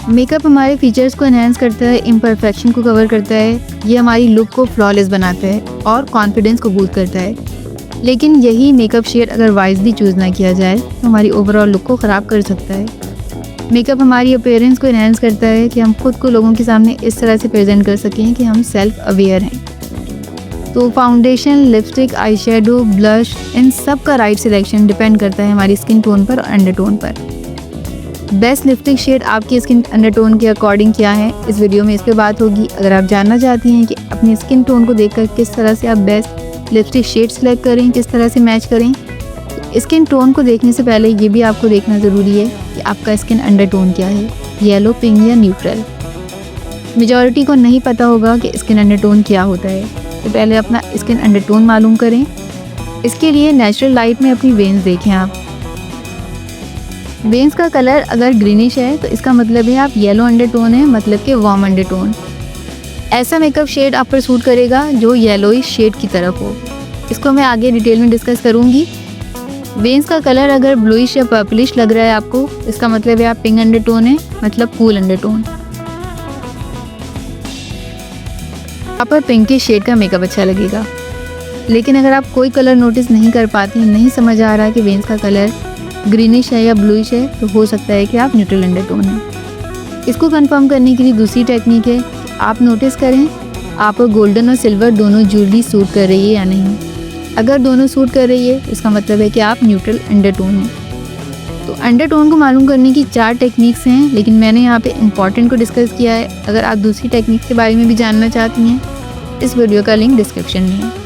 Makeup हमारे features को enhance करता है, इम्परफेक्शन को कवर करता है, ये हमारी लुक को फ्लॉलेस बनाता है और कॉन्फिडेंस को बूस्ट करता है। लेकिन यही मेकअप शेड अगर वाइजली चूज़ ना किया जाए तो हमारी ओवरऑल लुक को ख़राब कर सकता है। मेकअप हमारी अपीयरेंस को एनहांस करता है कि हम खुद को लोगों के सामने इस तरह से प्रेजेंट कर सकें कि हम सेल्फ अवेयर हैं। तो foundation, lipstick, eye shadow, blush, इन सब का राइट सिलेक्शन डिपेंड करता है हमारी स्किन टोन पर और अंडरटोन पर। बेस्ट लिपस्टिक शेड आपकी स्किन अंडरटोन के अकॉर्डिंग क्या है, इस वीडियो में इस पे बात होगी। अगर आप जानना चाहती हैं कि अपनी स्किन टोन को देखकर किस तरह से आप बेस्ट लिपस्टिक शेड सेलेक्ट करें, किस तरह से मैच करें, तो स्किन टोन को देखने से पहले ये भी आपको देखना ज़रूरी है कि आपका स्किन अंडरटोन क्या है, येलो, पिंक या न्यूट्रल। मेजॉरिटी को नहीं पता होगा कि स्किन अंडरटोन क्या होता है, तो पहले अपना स्किन अंडरटोन मालूम करें। इसके लिए नेचुरल लाइट में अपनी वेन्स देखें। आप वेन्स का कलर अगर ग्रीनिश है तो इसका मतलब है आप येलो अंडरटोन है, मतलब कि वार्म अंडरटोन। ऐसा मेकअप शेड आप पर सूट करेगा जो येलोइश शेड की तरफ हो। इसको मैं आगे डिटेल में डिस्कस करूँगी। वेन्स का कलर अगर ब्लूइश या पर्पलिश लग रहा है आपको, इसका मतलब है आप पिंक अंडरटोन है, मतलब कूल अंडरटोन। आप पर पिंकिश शेड का मेकअप अच्छा लगेगा। लेकिन अगर आप कोई कलर नोटिस नहीं कर पाती, नहीं समझ आ रहा कि वेन्स का कलर ग्रीनिश है या ब्लूइश है, तो हो सकता है कि आप न्यूट्रल अंडरटोन हैं। इसको कंफर्म करने के लिए दूसरी टेक्निक है, आप नोटिस करें आप गोल्डन और सिल्वर दोनों ज्वेलरी सूट कर रही है या नहीं। अगर दोनों सूट कर रही है इसका मतलब है कि आप न्यूट्रल अंडरटोन हैं। तो अंडरटोन को मालूम करने की 4 टेक्निक्स हैं, लेकिन मैंने यहाँ पे इम्पॉर्टेंट को डिस्कस किया है। अगर आप दूसरी टेक्निक के बारे में भी जानना चाहती हैं, इस वीडियो का लिंक डिस्क्रिप्शन में है।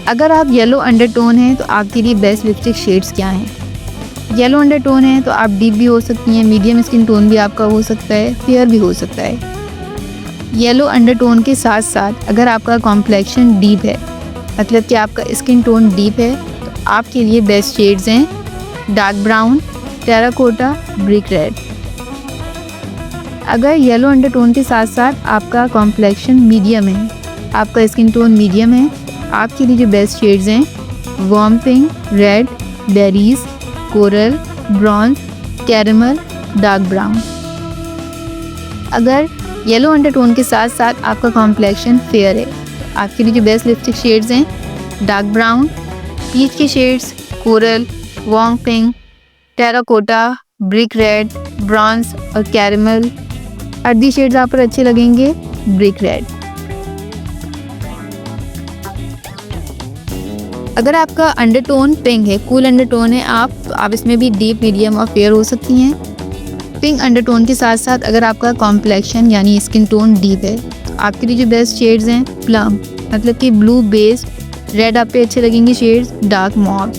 अगर आप येलो अंडरटोन हैं तो आपके लिए बेस्ट लिपस्टिक शेड्स क्या हैं। येलो अंडरटोन है तो आप डीप भी हो सकती हैं, मीडियम स्किन टोन भी आपका हो सकता है, फेयर भी हो सकता है। येलो अंडरटोन के साथ साथ अगर आपका कॉम्प्लेक्शन डीप है, मतलब कि आपका स्किन टोन डीप है, तो आपके लिए बेस्ट शेड्स हैं dark brown, terracotta, brick red. अगर येलो अंडरटोन के साथ साथ आपका कॉम्प्लेक्शन मीडियम है, आपका स्किन टोन मीडियम है, आपके लिए जो बेस्ट शेड्स हैं warm pink, red, berries, coral, bronze, caramel, dark brown. अगर येलो अंडरटोन के साथ साथ आपका कॉम्प्लेक्शन फेयर है, तो आपके लिए जो बेस्ट लिपस्टिक शेड्स हैं डार्क ब्राउन, पीच के shades coral, warm pink, terracotta, brick red, bronze और कैरेमल। अर्दी शेड्स आप पर अच्छे लगेंगे ब्रिक रेड। अगर आपका अंडरटोन पिंक है, कूल अंडरटोन है आप, तो आप इसमें भी डीप, मीडियम और फेयर हो सकती हैं। पिंक अंडरटोन के साथ साथ अगर आपका कॉम्प्लेक्शन यानी स्किन टोन डीप है, तो आपके लिए जो बेस्ट शेड्स हैं प्लम, मतलब कि ब्लू बेस्ड, रेड आप पे अच्छे लगेंगे शेड्स, डार्क मॉव।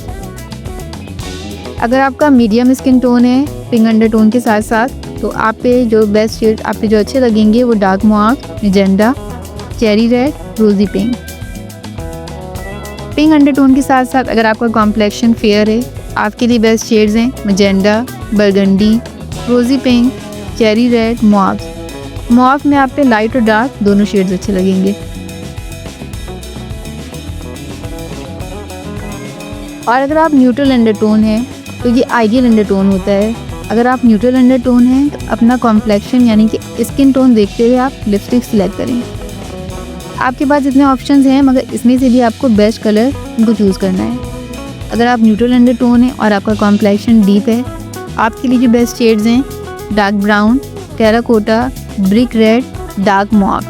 अगर आपका मीडियम स्किन टोन है पिंक अंडरटोन के साथ साथ, तो आप पे जो बेस्ट शेड आप पे जो अच्छे लगेंगे वो dark mauve, मैजेंडा, cherry red, rosy pink. Pink undertone के साथ साथ अगर आपका कॉम्प्लेक्शन फेयर है, आपके लिए बेस्ट शेड्स हैं मैजेंडा, बरगंडी, रोजी pink, cherry red, mauve. Mauve में आप पे लाइट और डार्क दोनों शेड्स अच्छे लगेंगे। और अगर आप न्यूट्रल अंडरटोन हैं तो ये आइडियल अंडरटोन होता है। अगर आप न्यूट्रल अंडरटोन हैं तो अपना कॉम्प्लेक्शन यानी कि स्किन टोन देखते हुए आप लिपस्टिक सिलेक्ट करें। आपके पास इतने ऑप्शंस हैं, मगर इसमें से भी आपको बेस्ट कलर उनको चूज़ करना है। अगर आप न्यूट्रल अंडरटोन है और आपका कॉम्प्लेक्शन डीप है, आपके लिए जो बेस्ट शेड्स हैं dark brown, terracotta, brick red, dark mauve.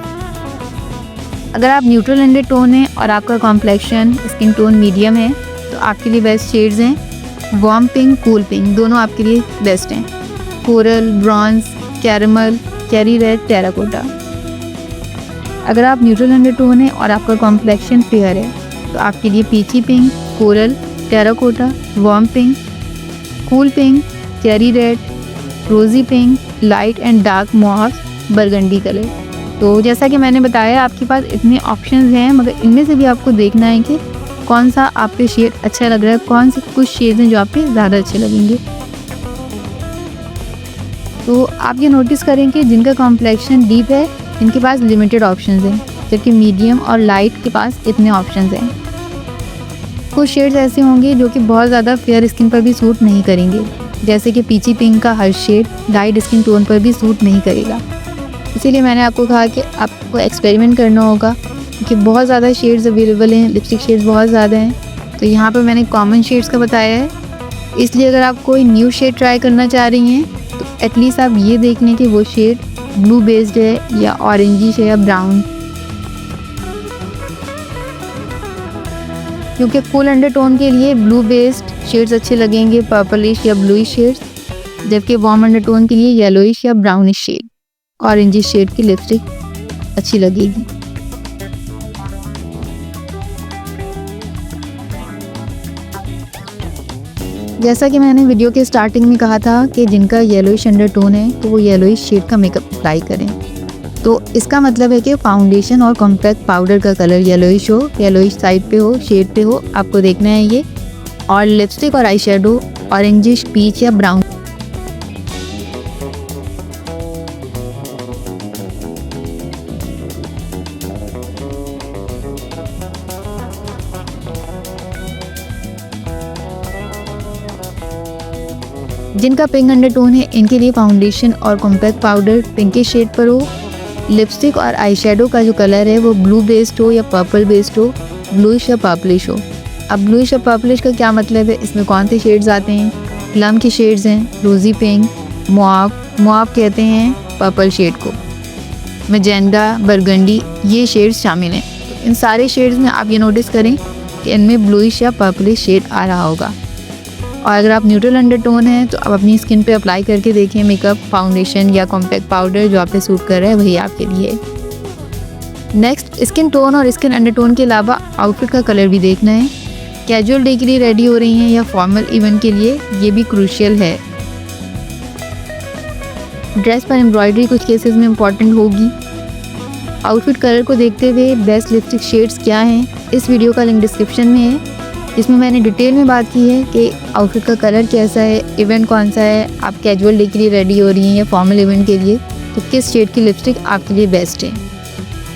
अगर आप न्यूट्रल अंडरटोन है और आपका कॉम्प्लेक्शन स्किन टोन मीडियम है, तो आपके लिए बेस्ट शेड्स हैं वार्म पिंक, कूल पिंक, दोनों आपके लिए बेस्ट हैं। Coral, bronze, caramel, cherry red, terracotta. अगर आप न्यूट्रल अंडरटोन है और आपका कॉम्प्लेक्शन फेयर है, तो आपके लिए peachy pink, coral, terracotta, warm pink, cool pink, cherry red, rosy pink, light and dark mauve, burgundy colour. तो जैसा कि मैंने बताया आपके पास इतने ऑप्शंस हैं, मगर इनमें से भी आपको देखना है कि कौन सा आप पे शेड अच्छा लग रहा है, कौन से कुछ शेड्स हैं जो आप पे ज़्यादा अच्छे लगेंगे। तो आप ये नोटिस करें कि जिनका कॉम्प्लेक्शन डीप है इनके पास लिमिटेड ऑप्शंस हैं, जबकि मीडियम और लाइट के पास इतने ऑप्शंस हैं। कुछ शेड्स ऐसे होंगे जो कि बहुत ज़्यादा फेयर स्किन पर भी सूट नहीं करेंगे। जैसे कि पीची पिंक का हर शेड डाइड स्किन टोन पर भी सूट नहीं करेगा। इसीलिए मैंने आपको कहा कि आपको एक्सपेरिमेंट करना होगा, क्योंकि बहुत ज़्यादा शेड्स अवेलेबल हैं, लिपस्टिक शेड्स बहुत ज़्यादा हैं। तो यहाँ पर मैंने कॉमन शेड्स का बताया है, इसलिए अगर आप कोई न्यू शेड ट्राई करना चाह रही हैं तो एटलीस्ट आप ये देख लें कि वो शेड ब्लू बेस्ड है या ऑरेंजिश है या ब्राउन, क्योंकि फुल अंडरटोन के लिए ब्लू बेस्ड शेड्स अच्छे लगेंगे, पर्पलिश या ब्लूइश शेड्स, जबकि वार्म अंडरटोन के लिए येलोइश या ब्राउनिश शेड, ऑरेंजिश शेड की लिपस्टिक अच्छी लगेगी। जैसा कि मैंने वीडियो के स्टार्टिंग में कहा था कि जिनका येलोइश अंडरटोन है तो वो येलोइश शेड का मेकअप अप्लाई करें। तो इसका मतलब है कि फाउंडेशन और कॉम्पैक्ट पाउडर का कलर येलोइश हो, येलोइश साइड पे हो, शेड पे हो, आपको देखना है ये। और लिपस्टिक और आई शेडो ऑरेंजिश, पीच या ब्राउन। जिनका पिंक अंडरटोन है इनके लिए फाउंडेशन और कॉम्पैक्ट पाउडर पिंकिश शेड पर हो। लिपस्टिक और आई शेडो का जो कलर है वो ब्लू बेस्ड हो या पर्पल बेस्ड हो, ब्लूइश या पर्पलिश हो। अब ब्लूइश या पर्पलिश का क्या मतलब है, इसमें कौन से शेड्स आते हैं? प्लम के शेड्स हैं, रोज़ी पिंक, मुआव कहते हैं पर्पल शेड को, मैजेंडा, बरगंडी, ये शेड्स शामिल हैं। तो इन सारे शेड्स में आप ये नोटिस करें कि इनमें ब्लूइश या पर्पलिश शेड आ रहा होगा। और अगर आप न्यूट्रल अंडरटोन है तो आप अपनी स्किन पे अप्लाई करके देखें मेकअप, फाउंडेशन या कॉम्पैक्ट पाउडर जो आप पे सूट कर रहा है वही आपके लिए। नेक्स्ट, स्किन टोन और स्किन अंडरटोन के अलावा आउटफिट का कलर भी देखना है। कैजुअल डे के लिए रेडी हो रही हैं या फॉर्मल इवेंट के लिए, ये भी क्रूशियल है। ड्रेस पर एम्ब्रॉयडरी कुछ केसेस में इम्पॉर्टेंट होगी। आउटफिट कलर को देखते हुए बेस्ट लिपस्टिक शेड्स क्या हैं, इस वीडियो का लिंक डिस्क्रिप्शन में है, जिसमें मैंने डिटेल में बात की है कि आउटफिट का कलर कैसा है, इवेंट कौन सा है, आप कैजुअल डे के लिए रेडी हो रही हैं या फॉर्मल इवेंट के लिए, तो किस शेड की लिपस्टिक आपके लिए बेस्ट है।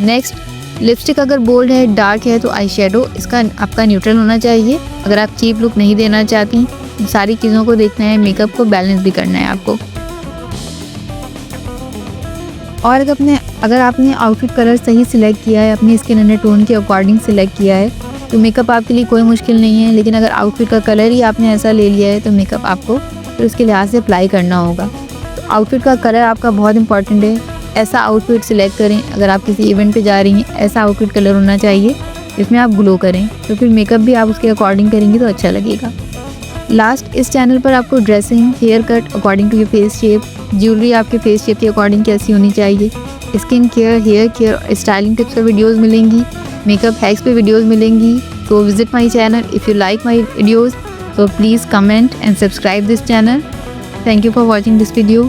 नेक्स्ट, लिपस्टिक अगर बोल्ड है, डार्क है तो आई शेडो इसका आपका न्यूट्रल होना चाहिए। अगर आप चीप लुक नहीं देना चाहती, तो सारी चीज़ों को देखना है, मेकअप को बैलेंस भी करना है आपको। और अगर आपने आउटफिट कलर सही सिलेक्ट किया है, अपनी स्किन अंडरटोन के अकॉर्डिंग सिलेक्ट किया है, तो मेकअप आपके लिए कोई मुश्किल नहीं है। लेकिन अगर आउटफिट का कलर ही आपने ऐसा ले लिया है तो मेकअप आपको फिर उसके लिहाज से अप्लाई करना होगा। तो आउटफिट का कलर आपका बहुत इंपॉर्टेंट है। ऐसा आउटफिट सिलेक्ट करें, अगर आप किसी इवेंट पे जा रही हैं, ऐसा आउटफिट कलर होना चाहिए जिसमें आप ग्लो करें, तो फिर मेकअप भी आप उसके अकॉर्डिंग करेंगी तो अच्छा लगेगा। लास्ट, इस चैनल पर आपको dressing, hair cut according to your face shape, jewellery आपके फेस शेप के अकॉर्डिंग कैसी होनी चाहिए, स्किन केयर, हेयर केयर और स्टाइलिंग टिप्स पर वीडियोज़ मिलेंगी, मेकअप हैक्स पे वीडियोज़ मिलेंगी। So visit my channel if you like my videos. So please comment and subscribe this channel. Thank you for watching this video.